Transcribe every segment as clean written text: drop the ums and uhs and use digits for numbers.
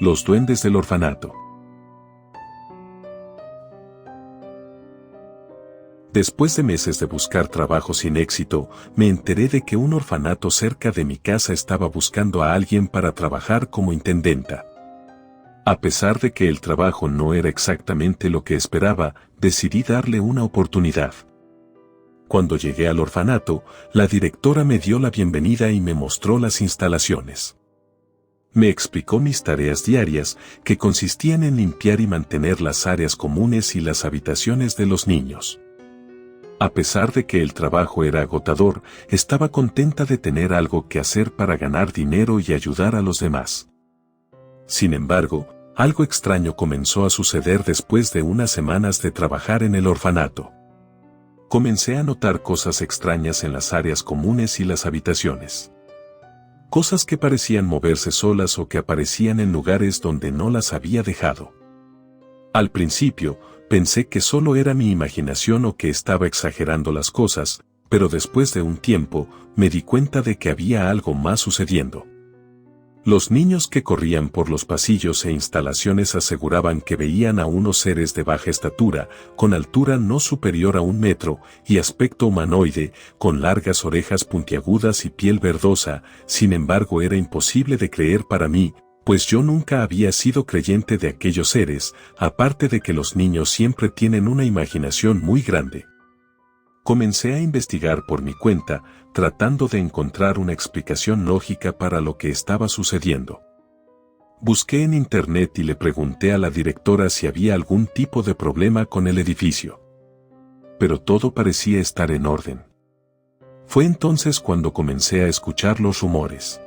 Los duendes del orfanato. Después de meses de buscar trabajo sin éxito, me enteré de que un orfanato cerca de mi casa estaba buscando a alguien para trabajar como intendenta. A pesar de que el trabajo no era exactamente lo que esperaba, decidí darle una oportunidad. Cuando llegué al orfanato, la directora me dio la bienvenida y me mostró las instalaciones. Me explicó mis tareas diarias, que consistían en limpiar y mantener las áreas comunes y las habitaciones de los niños. A pesar de que el trabajo era agotador, estaba contenta de tener algo que hacer para ganar dinero y ayudar a los demás. Sin embargo, algo extraño comenzó a suceder después de unas semanas de trabajar en el orfanato. Comencé a notar cosas extrañas en las áreas comunes y las habitaciones. Cosas que parecían moverse solas o que aparecían en lugares donde no las había dejado. Al principio, pensé que solo era mi imaginación o que estaba exagerando las cosas, pero después de un tiempo, me di cuenta de que había algo más sucediendo. Los niños que corrían por los pasillos e instalaciones aseguraban que veían a unos seres de baja estatura, con altura no superior a 1 metro, y aspecto humanoide, con largas orejas puntiagudas y piel verdosa. Sin embargo, era imposible de creer para mí, pues yo nunca había sido creyente de aquellos seres, aparte de que los niños siempre tienen una imaginación muy grande. Comencé a investigar por mi cuenta, tratando de encontrar una explicación lógica para lo que estaba sucediendo. Busqué en internet y le pregunté a la directora si había algún tipo de problema con el edificio. Pero todo parecía estar en orden. Fue entonces cuando comencé a escuchar los rumores.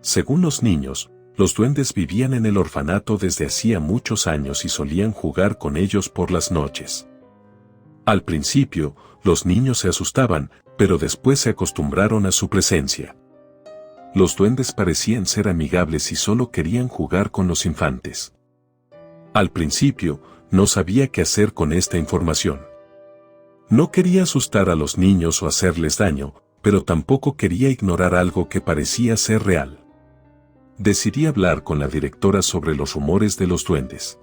Según los niños, los duendes vivían en el orfanato desde hacía muchos años y solían jugar con ellos por las noches. Al principio, los niños se asustaban, pero después se acostumbraron a su presencia. Los duendes parecían ser amigables y solo querían jugar con los infantes. Al principio, no sabía qué hacer con esta información. No quería asustar a los niños o hacerles daño, pero tampoco quería ignorar algo que parecía ser real. Decidí hablar con la directora sobre los rumores de los duendes.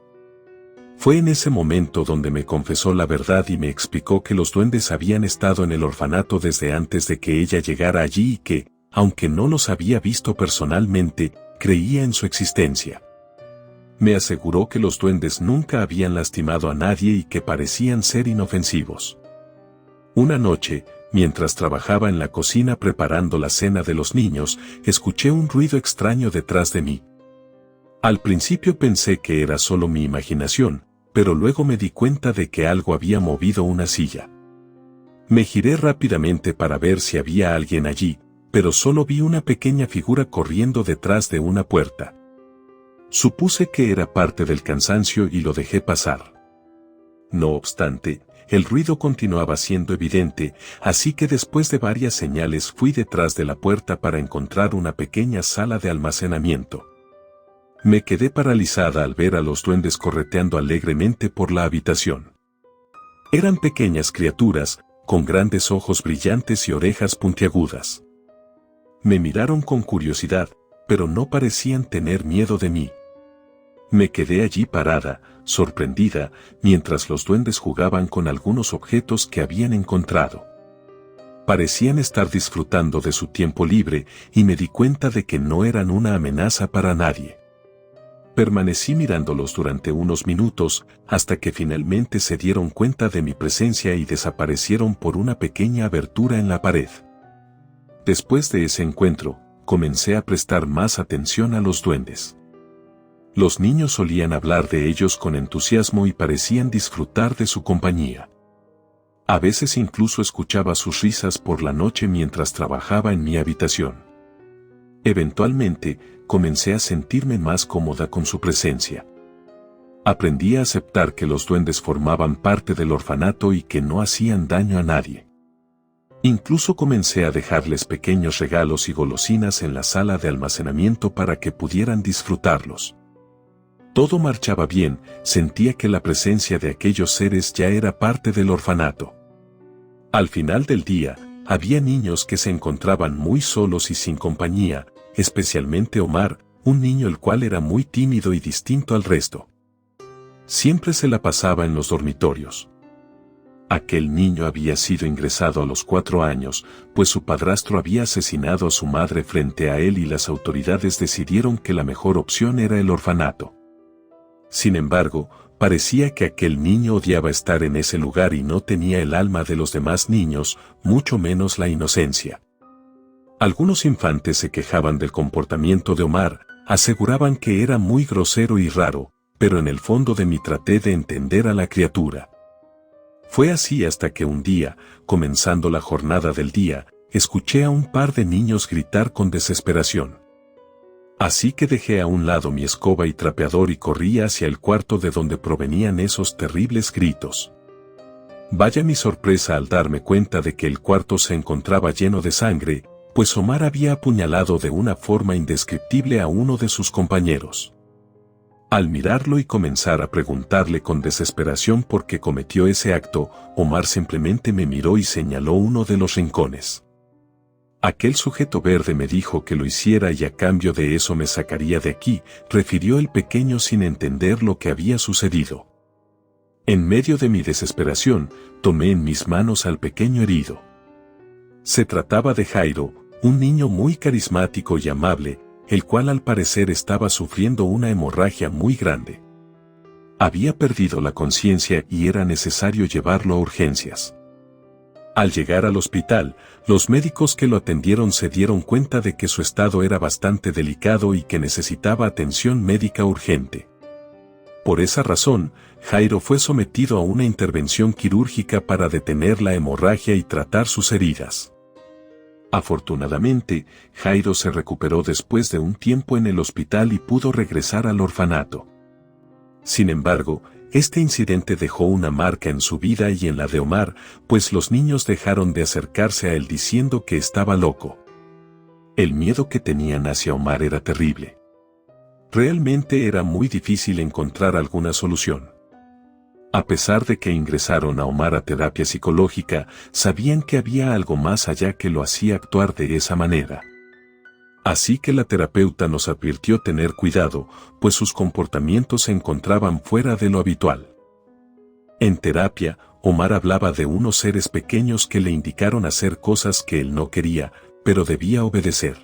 Fue en ese momento donde me confesó la verdad y me explicó que los duendes habían estado en el orfanato desde antes de que ella llegara allí y que, aunque no los había visto personalmente, creía en su existencia. Me aseguró que los duendes nunca habían lastimado a nadie y que parecían ser inofensivos. Una noche, mientras trabajaba en la cocina preparando la cena de los niños, escuché un ruido extraño detrás de mí. Al principio pensé que era solo mi imaginación, pero luego me di cuenta de que algo había movido una silla. Me giré rápidamente para ver si había alguien allí, pero solo vi una pequeña figura corriendo detrás de una puerta. Supuse que era parte del cansancio y lo dejé pasar. No obstante, el ruido continuaba siendo evidente, así que después de varias señales fui detrás de la puerta para encontrar una pequeña sala de almacenamiento. Me quedé paralizada al ver a los duendes correteando alegremente por la habitación. Eran pequeñas criaturas, con grandes ojos brillantes y orejas puntiagudas. Me miraron con curiosidad, pero no parecían tener miedo de mí. Me quedé allí parada, sorprendida, mientras los duendes jugaban con algunos objetos que habían encontrado. Parecían estar disfrutando de su tiempo libre y me di cuenta de que no eran una amenaza para nadie. Permanecí mirándolos durante unos minutos, hasta que finalmente se dieron cuenta de mi presencia y desaparecieron por una pequeña abertura en la pared. Después de ese encuentro, comencé a prestar más atención a los duendes. Los niños solían hablar de ellos con entusiasmo y parecían disfrutar de su compañía. A veces incluso escuchaba sus risas por la noche mientras trabajaba en mi habitación. Eventualmente, comencé a sentirme más cómoda con su presencia. Aprendí a aceptar que los duendes formaban parte del orfanato y que no hacían daño a nadie. Incluso comencé a dejarles pequeños regalos y golosinas en la sala de almacenamiento para que pudieran disfrutarlos. Todo marchaba bien, sentía que la presencia de aquellos seres ya era parte del orfanato. Al final del día, había niños que se encontraban muy solos y sin compañía, especialmente Omar, un niño el cual era muy tímido y distinto al resto. Siempre se la pasaba en los dormitorios. Aquel niño había sido ingresado a los 4 años, pues su padrastro había asesinado a su madre frente a él y las autoridades decidieron que la mejor opción era el orfanato. Sin embargo, parecía que aquel niño odiaba estar en ese lugar y no tenía el alma de los demás niños, mucho menos la inocencia. Algunos infantes se quejaban del comportamiento de Omar, aseguraban que era muy grosero y raro, pero en el fondo de mí traté de entender a la criatura. Fue así hasta que un día, comenzando la jornada del día, escuché a un par de niños gritar con desesperación. Así que dejé a un lado mi escoba y trapeador y corrí hacia el cuarto de donde provenían esos terribles gritos. Vaya mi sorpresa al darme cuenta de que el cuarto se encontraba lleno de sangre, pues Omar había apuñalado de una forma indescriptible a uno de sus compañeros. Al mirarlo y comenzar a preguntarle con desesperación por qué cometió ese acto, Omar simplemente me miró y señaló uno de los rincones. Aquel sujeto verde me dijo que lo hiciera y a cambio de eso me sacaría de aquí, refirió el pequeño sin entender lo que había sucedido. En medio de mi desesperación, tomé en mis manos al pequeño herido. Se trataba de Jairo, un niño muy carismático y amable, el cual al parecer estaba sufriendo una hemorragia muy grande. Había perdido la conciencia y era necesario llevarlo a urgencias. Al llegar al hospital, los médicos que lo atendieron se dieron cuenta de que su estado era bastante delicado y que necesitaba atención médica urgente. Por esa razón, Jairo fue sometido a una intervención quirúrgica para detener la hemorragia y tratar sus heridas. Afortunadamente, Jairo se recuperó después de un tiempo en el hospital y pudo regresar al orfanato. Sin embargo, este incidente dejó una marca en su vida y en la de Omar, pues los niños dejaron de acercarse a él diciendo que estaba loco. El miedo que tenían hacia Omar era terrible. Realmente era muy difícil encontrar alguna solución. A pesar de que ingresaron a Omar a terapia psicológica, sabían que había algo más allá que lo hacía actuar de esa manera. Así que la terapeuta nos advirtió tener cuidado, pues sus comportamientos se encontraban fuera de lo habitual. En terapia, Omar hablaba de unos seres pequeños que le indicaron hacer cosas que él no quería, pero debía obedecer.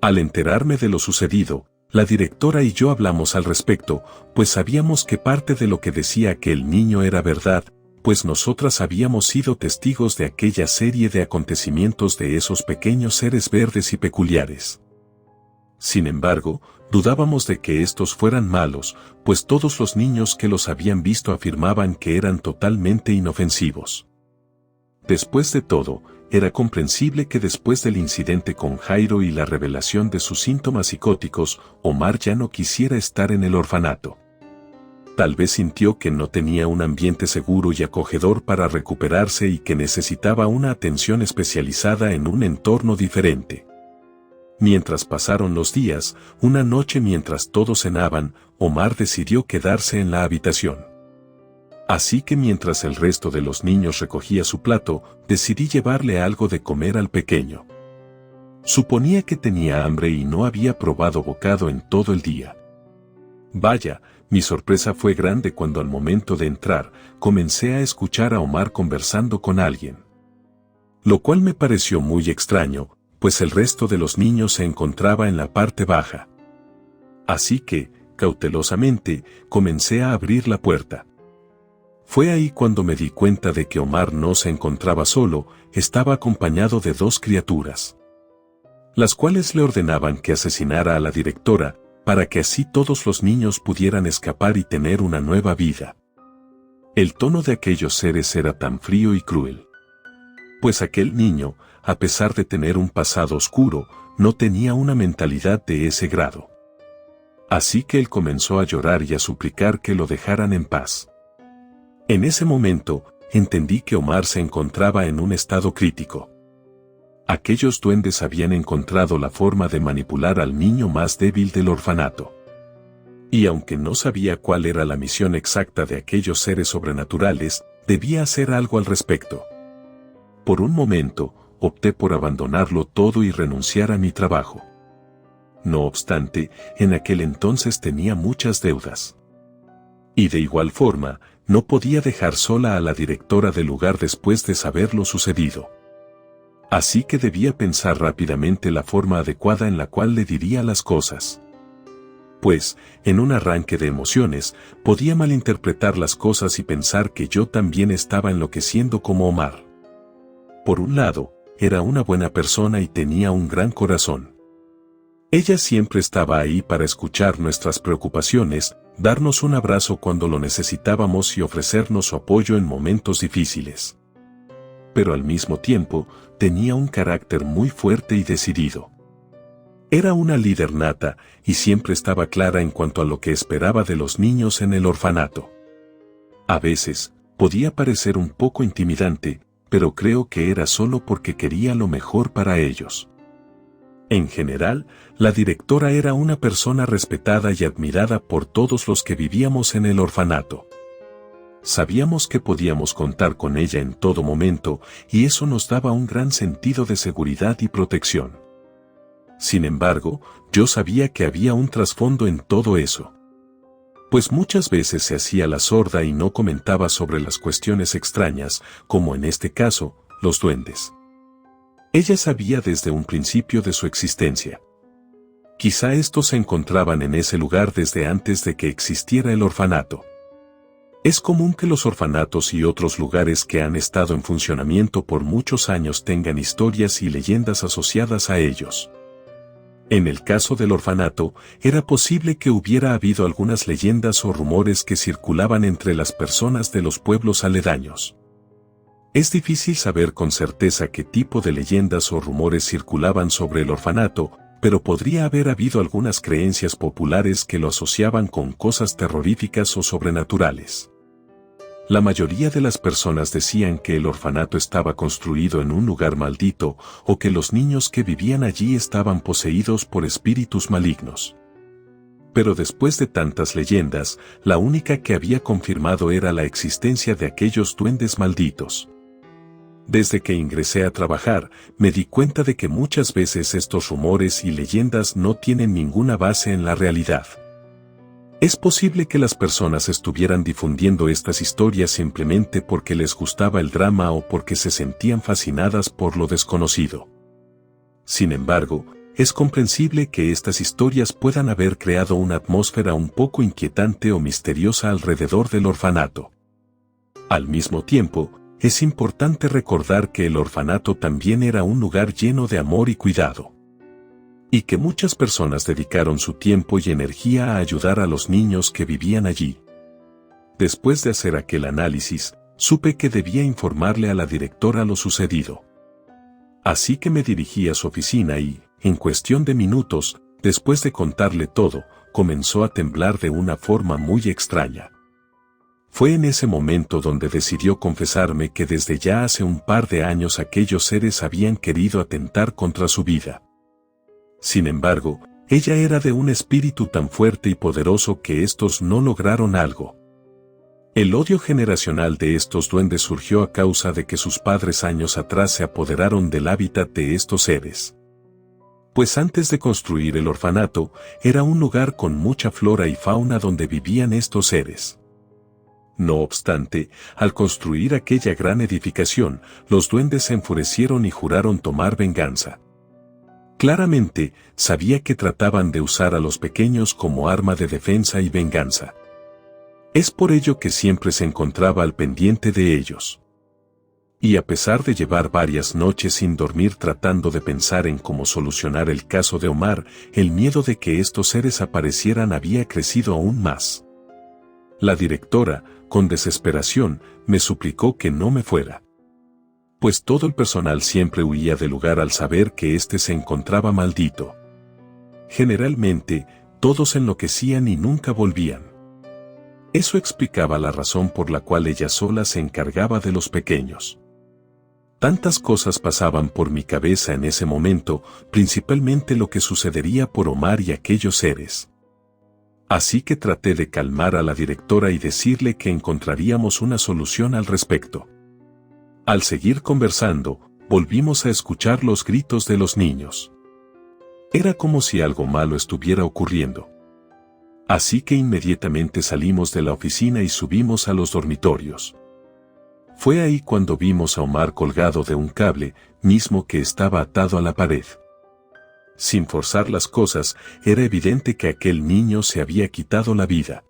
Al enterarme de lo sucedido, la directora y yo hablamos al respecto, pues sabíamos que parte de lo que decía aquel niño era verdad, pues nosotras habíamos sido testigos de aquella serie de acontecimientos de esos pequeños seres verdes y peculiares. Sin embargo, dudábamos de que estos fueran malos, pues todos los niños que los habían visto afirmaban que eran totalmente inofensivos. Después de todo, era comprensible que después del incidente con Jairo y la revelación de sus síntomas psicóticos, Omar ya no quisiera estar en el orfanato. Tal vez sintió que no tenía un ambiente seguro y acogedor para recuperarse y que necesitaba una atención especializada en un entorno diferente. Mientras pasaron los días, una noche mientras todos cenaban, Omar decidió quedarse en la habitación. Así que mientras el resto de los niños recogía su plato, decidí llevarle algo de comer al pequeño. Suponía que tenía hambre y no había probado bocado en todo el día. Vaya, mi sorpresa fue grande cuando al momento de entrar, comencé a escuchar a Omar conversando con alguien. Lo cual me pareció muy extraño, pues el resto de los niños se encontraba en la parte baja. Así que, cautelosamente, comencé a abrir la puerta. Fue ahí cuando me di cuenta de que Omar no se encontraba solo, estaba acompañado de 2 criaturas, las cuales le ordenaban que asesinara a la directora, para que así todos los niños pudieran escapar y tener una nueva vida. El tono de aquellos seres era tan frío y cruel. Pues aquel niño, a pesar de tener un pasado oscuro, no tenía una mentalidad de ese grado. Así que él comenzó a llorar y a suplicar que lo dejaran en paz. En ese momento, entendí que Omar se encontraba en un estado crítico. Aquellos duendes habían encontrado la forma de manipular al niño más débil del orfanato. Y aunque no sabía cuál era la misión exacta de aquellos seres sobrenaturales, debía hacer algo al respecto. Por un momento, opté por abandonarlo todo y renunciar a mi trabajo. No obstante, en aquel entonces tenía muchas deudas. Y de igual forma, no podía dejar sola a la directora del lugar después de saber lo sucedido. Así que debía pensar rápidamente la forma adecuada en la cual le diría las cosas. Pues, en un arranque de emociones, podía malinterpretar las cosas y pensar que yo también estaba enloqueciendo como Omar. Por un lado, era una buena persona y tenía un gran corazón. Ella siempre estaba ahí para escuchar nuestras preocupaciones, darnos un abrazo cuando lo necesitábamos y ofrecernos su apoyo en momentos difíciles. Pero al mismo tiempo, tenía un carácter muy fuerte y decidido. Era una líder nata y siempre estaba clara en cuanto a lo que esperaba de los niños en el orfanato. A veces, podía parecer un poco intimidante, pero creo que era solo porque quería lo mejor para ellos. En general, la directora era una persona respetada y admirada por todos los que vivíamos en el orfanato. Sabíamos que podíamos contar con ella en todo momento y eso nos daba un gran sentido de seguridad y protección. Sin embargo, yo sabía que había un trasfondo en todo eso. Pues muchas veces se hacía la sorda y no comentaba sobre las cuestiones extrañas, como en este caso, los duendes. Ella sabía desde un principio de su existencia. Quizá estos se encontraban en ese lugar desde antes de que existiera el orfanato. Es común que los orfanatos y otros lugares que han estado en funcionamiento por muchos años tengan historias y leyendas asociadas a ellos. En el caso del orfanato, era posible que hubiera habido algunas leyendas o rumores que circulaban entre las personas de los pueblos aledaños. Es difícil saber con certeza qué tipo de leyendas o rumores circulaban sobre el orfanato, pero podría haber habido algunas creencias populares que lo asociaban con cosas terroríficas o sobrenaturales. La mayoría de las personas decían que el orfanato estaba construido en un lugar maldito o que los niños que vivían allí estaban poseídos por espíritus malignos. Pero después de tantas leyendas, la única que había confirmado era la existencia de aquellos duendes malditos. Desde que ingresé a trabajar, me di cuenta de que muchas veces estos rumores y leyendas no tienen ninguna base en la realidad. Es posible que las personas estuvieran difundiendo estas historias simplemente porque les gustaba el drama o porque se sentían fascinadas por lo desconocido. Sin embargo, es comprensible que estas historias puedan haber creado una atmósfera un poco inquietante o misteriosa alrededor del orfanato. Al mismo tiempo, es importante recordar que el orfanato también era un lugar lleno de amor y cuidado. Y que muchas personas dedicaron su tiempo y energía a ayudar a los niños que vivían allí. Después de hacer aquel análisis, supe que debía informarle a la directora lo sucedido. Así que me dirigí a su oficina y, en cuestión de minutos, después de contarle todo, comenzó a temblar de una forma muy extraña. Fue en ese momento donde decidió confesarme que desde ya hace un par de años aquellos seres habían querido atentar contra su vida. Sin embargo, ella era de un espíritu tan fuerte y poderoso que estos no lograron algo. El odio generacional de estos duendes surgió a causa de que sus padres años atrás se apoderaron del hábitat de estos seres. Pues antes de construir el orfanato, era un lugar con mucha flora y fauna donde vivían estos seres. No obstante, al construir aquella gran edificación, los duendes se enfurecieron y juraron tomar venganza. Claramente, sabía que trataban de usar a los pequeños como arma de defensa y venganza. Es por ello que siempre se encontraba al pendiente de ellos. Y a pesar de llevar varias noches sin dormir tratando de pensar en cómo solucionar el caso de Omar, el miedo de que estos seres aparecieran había crecido aún más. La directora, con desesperación, me suplicó que no me fuera. Pues todo el personal siempre huía del lugar al saber que éste se encontraba maldito. Generalmente, todos enloquecían y nunca volvían. Eso explicaba la razón por la cual ella sola se encargaba de los pequeños. Tantas cosas pasaban por mi cabeza en ese momento, principalmente lo que sucedería por Omar y aquellos seres. Así que traté de calmar a la directora y decirle que encontraríamos una solución al respecto. Al seguir conversando, volvimos a escuchar los gritos de los niños. Era como si algo malo estuviera ocurriendo. Así que inmediatamente salimos de la oficina y subimos a los dormitorios. Fue ahí cuando vimos a Omar colgado de un cable, mismo que estaba atado a la pared. Sin forzar las cosas, era evidente que aquel niño se había quitado la vida.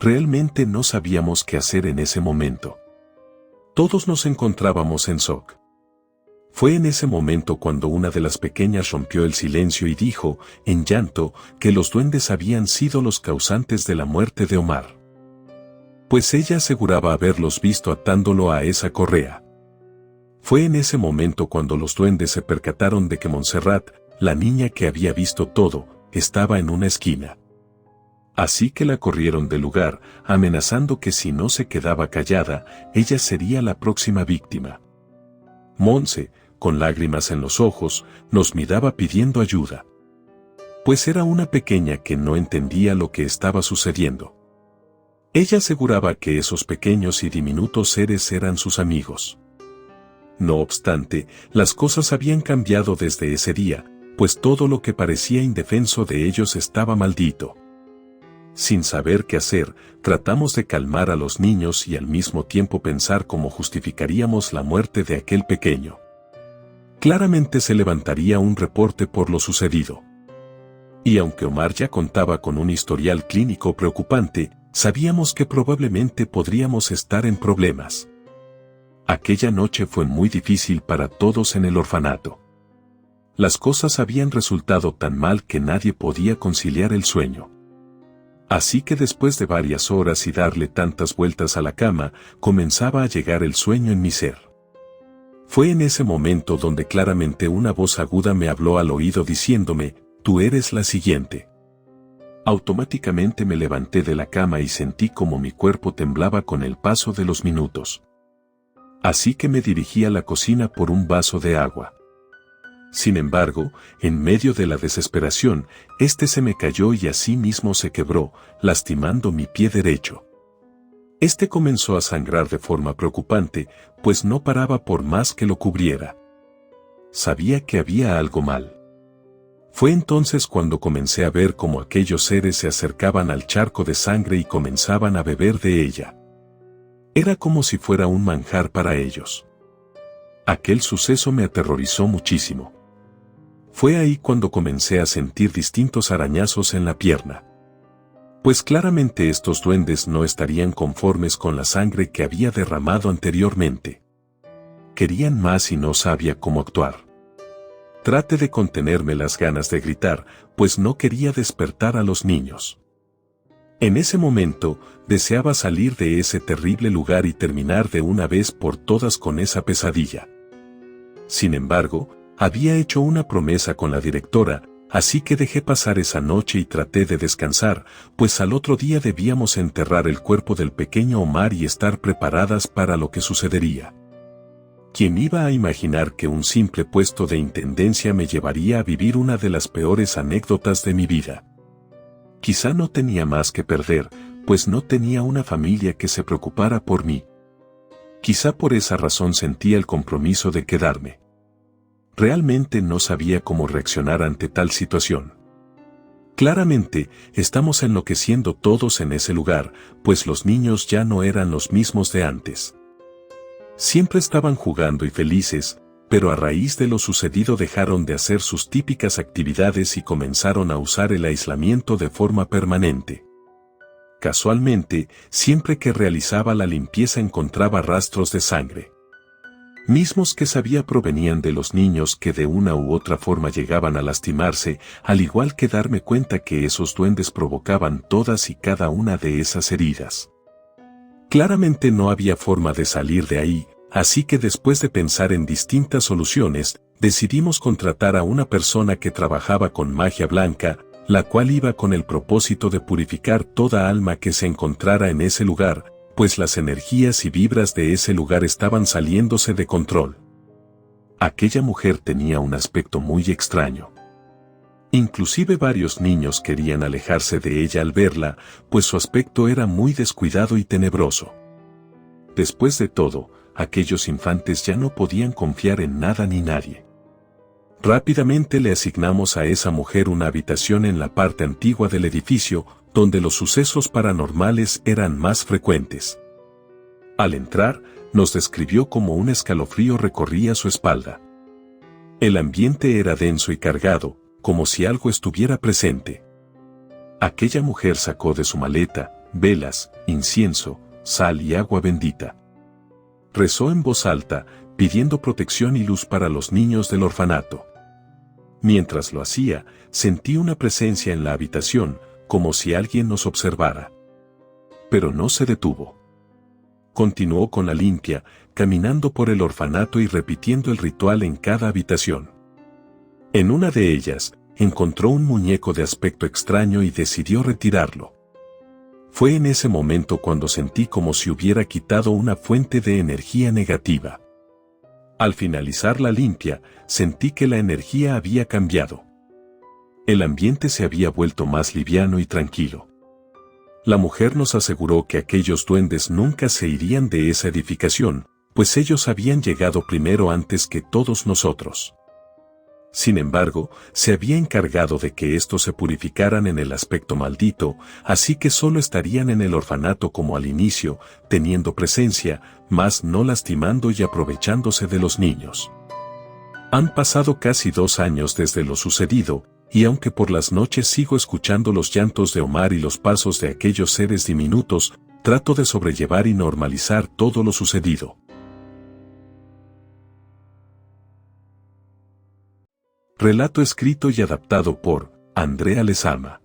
Realmente no sabíamos qué hacer en ese momento. Todos nos encontrábamos en shock. Fue en ese momento cuando una de las pequeñas rompió el silencio y dijo, en llanto, que los duendes habían sido los causantes de la muerte de Omar. Pues ella aseguraba haberlos visto atándolo a esa correa. Fue en ese momento cuando los duendes se percataron de que Montserrat, la niña que había visto todo, estaba en una esquina. Así que la corrieron del lugar, amenazando que si no se quedaba callada, ella sería la próxima víctima. Montse, con lágrimas en los ojos, nos miraba pidiendo ayuda. Pues era una pequeña que no entendía lo que estaba sucediendo. Ella aseguraba que esos pequeños y diminutos seres eran sus amigos. No obstante, las cosas habían cambiado desde ese día, pues todo lo que parecía indefenso de ellos estaba maldito. Sin saber qué hacer, tratamos de calmar a los niños y al mismo tiempo pensar cómo justificaríamos la muerte de aquel pequeño. Claramente se levantaría un reporte por lo sucedido. Y aunque Omar ya contaba con un historial clínico preocupante, sabíamos que probablemente podríamos estar en problemas. Aquella noche fue muy difícil para todos en el orfanato. Las cosas habían resultado tan mal que nadie podía conciliar el sueño. Así que después de varias horas y darle tantas vueltas a la cama, comenzaba a llegar el sueño en mi ser. Fue en ese momento donde claramente una voz aguda me habló al oído diciéndome, «Tú eres la siguiente». Automáticamente me levanté de la cama y sentí como mi cuerpo temblaba con el paso de los minutos. Así que me dirigí a la cocina por un vaso de agua. Sin embargo, en medio de la desesperación, este se me cayó y así mismo se quebró, lastimando mi pie derecho. Este comenzó a sangrar de forma preocupante, pues no paraba por más que lo cubriera. Sabía que había algo mal. Fue entonces cuando comencé a ver cómo aquellos seres se acercaban al charco de sangre y comenzaban a beber de ella. Era como si fuera un manjar para ellos. Aquel suceso me aterrorizó muchísimo. Fue ahí cuando comencé a sentir distintos arañazos en la pierna. Pues claramente estos duendes no estarían conformes con la sangre que había derramado anteriormente. Querían más y no sabía cómo actuar. Traté de contenerme las ganas de gritar, pues no quería despertar a los niños. En ese momento, deseaba salir de ese terrible lugar y terminar de una vez por todas con esa pesadilla. Sin embargo, había hecho una promesa con la directora, así que dejé pasar esa noche y traté de descansar, pues al otro día debíamos enterrar el cuerpo del pequeño Omar y estar preparadas para lo que sucedería. ¿Quién iba a imaginar que un simple puesto de intendencia me llevaría a vivir una de las peores anécdotas de mi vida? Quizá no tenía más que perder, pues no tenía una familia que se preocupara por mí. Quizá por esa razón sentía el compromiso de quedarme. Realmente no sabía cómo reaccionar ante tal situación. Claramente, estamos enloqueciendo todos en ese lugar, pues los niños ya no eran los mismos de antes. Siempre estaban jugando y felices, pero a raíz de lo sucedido dejaron de hacer sus típicas actividades y comenzaron a usar el aislamiento de forma permanente. Casualmente, siempre que realizaba la limpieza encontraba rastros de sangre. Mismos que sabía provenían de los niños que de una u otra forma llegaban a lastimarse, al igual que darme cuenta que esos duendes provocaban todas y cada una de esas heridas. Claramente no había forma de salir de ahí, así que después de pensar en distintas soluciones, decidimos contratar a una persona que trabajaba con magia blanca, la cual iba con el propósito de purificar toda alma que se encontrara en ese lugar, pues las energías y vibras de ese lugar estaban saliéndose de control. Aquella mujer tenía un aspecto muy extraño. Inclusive varios niños querían alejarse de ella al verla, pues su aspecto era muy descuidado y tenebroso. Después de todo, aquellos infantes ya no podían confiar en nada ni nadie. Rápidamente le asignamos a esa mujer una habitación en la parte antigua del edificio, donde los sucesos paranormales eran más frecuentes. Al entrar, nos describió cómo un escalofrío recorría su espalda. El ambiente era denso y cargado, como si algo estuviera presente. Aquella mujer sacó de su maleta velas, incienso, sal y agua bendita. Rezó en voz alta, pidiendo protección y luz para los niños del orfanato. Mientras lo hacía, sentí una presencia en la habitación, como si alguien nos observara. Pero no se detuvo. Continuó con la limpia, caminando por el orfanato y repitiendo el ritual en cada habitación. En una de ellas, encontró un muñeco de aspecto extraño y decidió retirarlo. Fue en ese momento cuando sentí como si hubiera quitado una fuente de energía negativa. Al finalizar la limpia, sentí que la energía había cambiado. El ambiente se había vuelto más liviano y tranquilo. La mujer nos aseguró que aquellos duendes nunca se irían de esa edificación, pues ellos habían llegado primero antes que todos nosotros. Sin embargo, se había encargado de que estos se purificaran en el aspecto maldito, así que solo estarían en el orfanato como al inicio, teniendo presencia, mas no lastimando y aprovechándose de los niños. Han pasado casi 2 años desde lo sucedido, y aunque por las noches sigo escuchando los llantos de Omar y los pasos de aquellos seres diminutos, trato de sobrellevar y normalizar todo lo sucedido. Relato escrito y adaptado por Andrea Lezama.